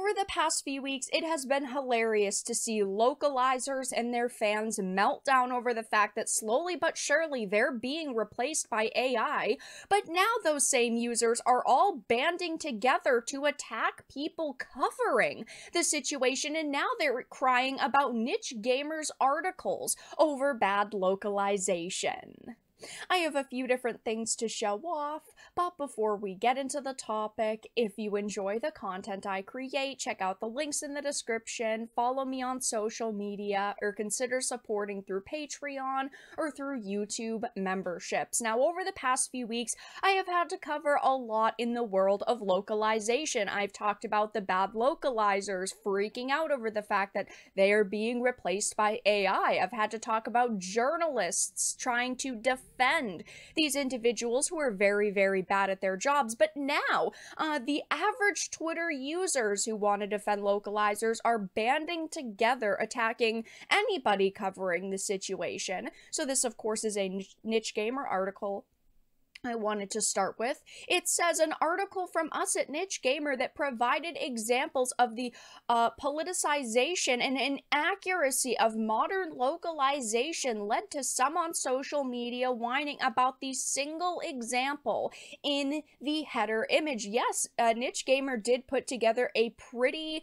over the past few weeks, it has been hilarious to see localizers and their fans melt down over the fact that slowly but surely they're being replaced by AI, but now those same users are all banding together to attack people covering the situation, and now they're crying about niche gamers' articles over bad localization. I have a few different things to show off, but before we get into the topic, if you enjoy the content I create, check out the links in the description, follow me on social media, or consider supporting through Patreon or through YouTube memberships. Now, over the past few weeks, I have had to cover a lot in the world of localization. I've talked about the bad localizers freaking out over the fact that they are being replaced by AI. I've had to talk about journalists trying to defend these individuals who are very, very bad at their jobs. But now, the average Twitter users who want to defend localizers are banding together, attacking anybody covering the situation. So this, of course, is a niche gamer article I wanted to start with. It says an article from us at Niche Gamer that provided examples of the politicization and inaccuracy of modern localization led to some on social media whining about the single example in the header image. Yes, Niche Gamer did put together a pretty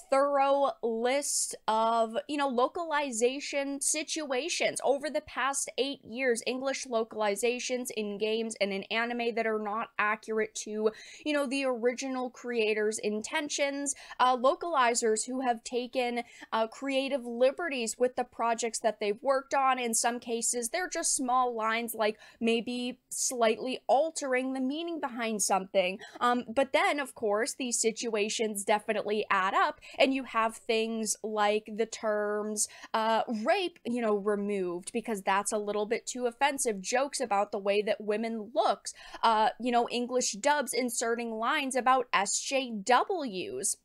thorough list of, localization situations over the past 8 years, English localizations in games and in anime that are not accurate to, the original creator's intentions, localizers who have taken creative liberties with the projects that they've worked on. In some cases, they're just small lines, like maybe slightly altering the meaning behind something. But then, of course, these situations definitely add up, and you have things like the terms rape, removed because that's a little bit too offensive. Jokes about the way that women looks, English dubs inserting lines about SJWs.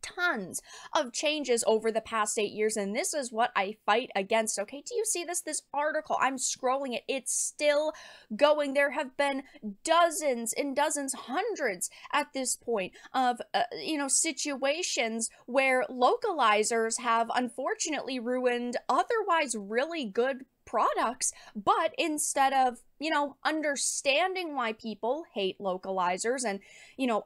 Tons of changes over the past 8 years, and this is what I fight against. Okay, do you see this article? I'm scrolling it. It's still going. There have been dozens and dozens, hundreds at this point of, situations where localizers have unfortunately ruined otherwise really good products, but instead of, understanding why people hate localizers and,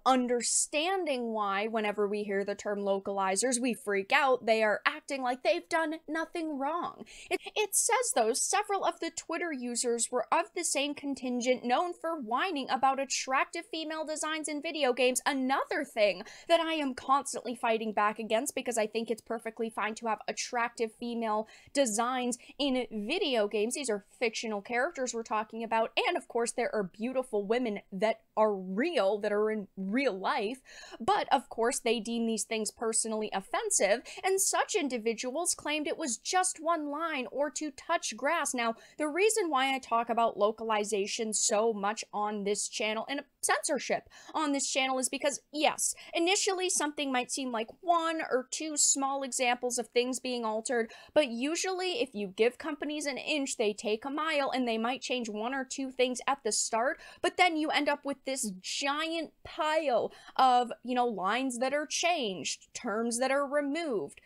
understanding why whenever we hear the term localizers, we freak out, they are acting like they've done nothing wrong. It says, though, several of the Twitter users were of the same contingent known for whining about attractive female designs in video games, another thing that I am constantly fighting back against because I think it's perfectly fine to have attractive female designs in video games. These are fictional characters we're talking about, and of course there are beautiful women that are real, that are in real life, but of course they deem these things personally offensive, and such individuals claimed it was just one line or to touch grass. Now, the reason why I talk about localization so much on this channel and censorship on this channel is because, yes, initially something might seem like one or two small examples of things being altered, but usually if you give companies an inch, they take a mile, and they might change one or two things at the start, but then you end up with this giant pile of, lines that are changed, terms that are removed,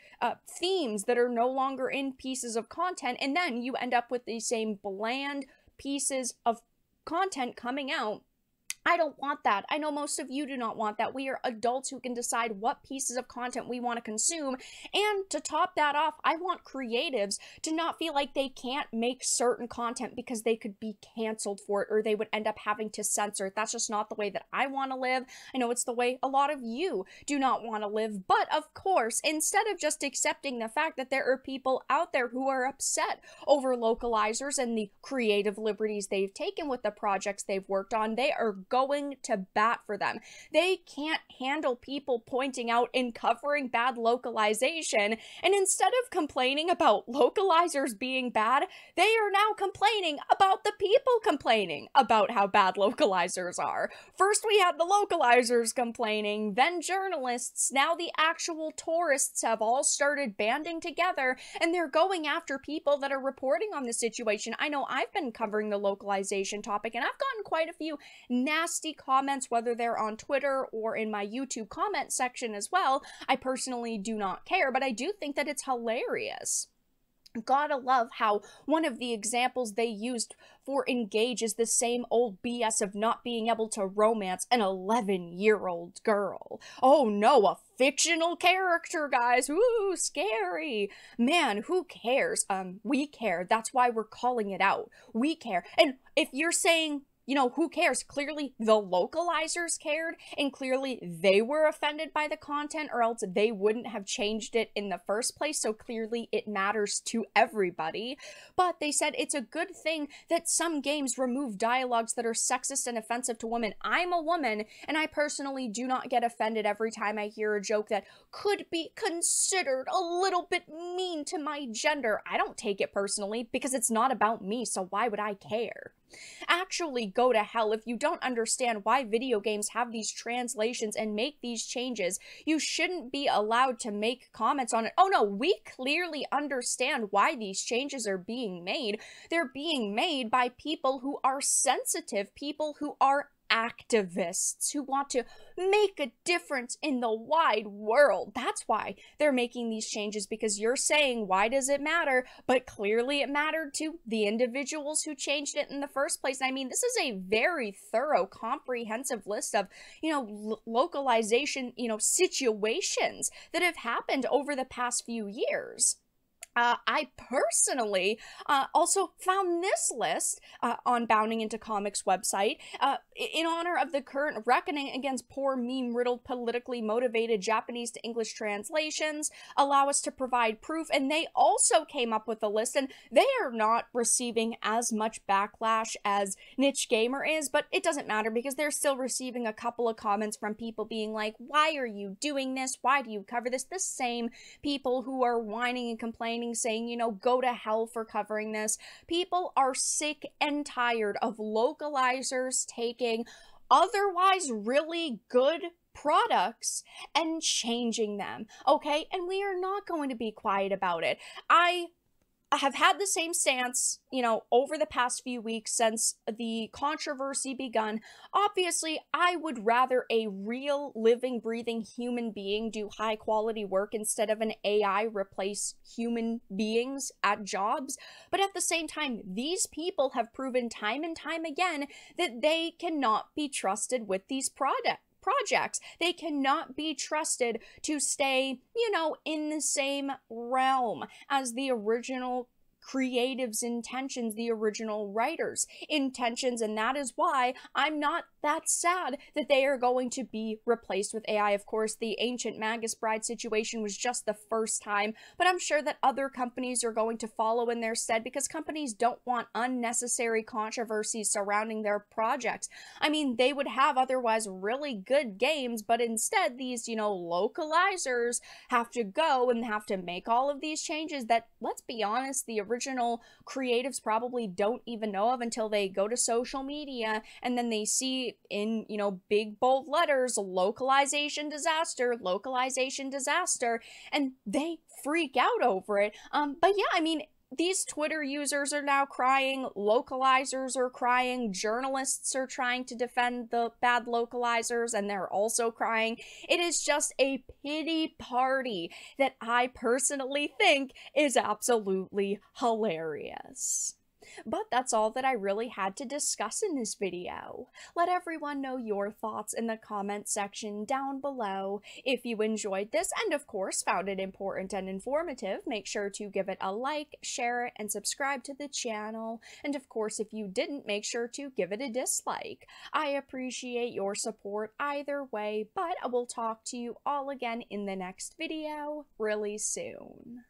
themes that are no longer in pieces of content, and then you end up with the same bland pieces of content coming out. I don't want that. I know most of you do not want that. We are adults who can decide what pieces of content we want to consume. And to top that off, I want creatives to not feel like they can't make certain content because they could be canceled for it, or they would end up having to censor it. That's just not the way that I want to live. I know it's the way a lot of you do not want to live. But of course, instead of just accepting the fact that there are people out there who are upset over localizers and the creative liberties they've taken with the projects they've worked on, they are going to bat for them. They can't handle people pointing out and covering bad localization, and instead of complaining about localizers being bad, they are now complaining about the people complaining about how bad localizers are. First we had the localizers complaining, then journalists, now the actual tourists have all started banding together, and they're going after people that are reporting on the situation. I know I've been covering the localization topic, and I've gotten quite a few nasty nasty comments, whether they're on Twitter or in my YouTube comment section as well. I personally do not care, but I do think that it's hilarious. Gotta love how one of the examples they used for Engage is the same old BS of not being able to romance an 11-year-old girl. Oh no, a fictional character, guys. Ooh, scary. Man, who cares? We care. That's why we're calling it out. We care. And if you're saying, you know, who cares? Clearly, the localizers cared, and clearly they were offended by the content, or else they wouldn't have changed it in the first place, so clearly it matters to everybody. But they said it's a good thing that some games remove dialogues that are sexist and offensive to women. I'm a woman, and I personally do not get offended every time I hear a joke that could be considered a little bit mean to my gender. I don't take it personally, because it's not about me, so why would I care? Actually go to hell if you don't understand why video games have these translations and make these changes. You shouldn't be allowed to make comments on it. Oh no, we clearly understand why these changes are being made. They're being made by people who are sensitive, people who are activists who want to make a difference in the wide world. That's why they're making these changes, because you're saying, why does it matter? But clearly it mattered to the individuals who changed it in the first place. I mean, this is a very thorough, comprehensive list of, you know, localization, you know, situations that have happened over the past few years. I personally also found this list on Bounding Into Comics website in honor of the current reckoning against poor meme-riddled, politically motivated Japanese to English translations. Allow us to provide proof, and they also came up with a list, and they are not receiving as much backlash as Niche Gamer is, but it doesn't matter because they're still receiving a couple of comments from people being like, why are you doing this? Why do you cover this? The same people who are whining and complaining, saying, you know, go to hell for covering this. People are sick and tired of localizers taking otherwise really good products and changing them, okay? And we are not going to be quiet about it. I have had the same stance, you know, over the past few weeks since the controversy begun. Obviously, I would rather a real, living, breathing human being do high-quality work instead of an AI replace human beings at jobs. But at the same time, these people have proven time and time again that they cannot be trusted with these projects. They cannot be trusted to stay, you know, in the same realm as the original creatives' intentions, the original writers' intentions, and that is why I'm not that sad that they are going to be replaced with AI. Of course, the Ancient Magus Bride situation was just the first time, but I'm sure that other companies are going to follow in their stead because companies don't want unnecessary controversies surrounding their projects. I mean, they would have otherwise really good games, but instead these, you know, localizers have to go and have to make all of these changes that, let's be honest, the original creatives probably don't even know of until they go to social media and then they see in, you know, big bold letters, localization disaster, and they freak out over it. But yeah, I mean, these Twitter users are now crying, localizers are crying, journalists are trying to defend the bad localizers, and they're also crying. It is just a pity party that I personally think is absolutely hilarious. But that's all that I really had to discuss in this video. Let everyone know your thoughts in the comment section down below. If you enjoyed this and of course found it important and informative, make sure to give it a like, share it, and subscribe to the channel. And of course, if you didn't, make sure to give it a dislike. I appreciate your support either way, but I will talk to you all again in the next video really soon.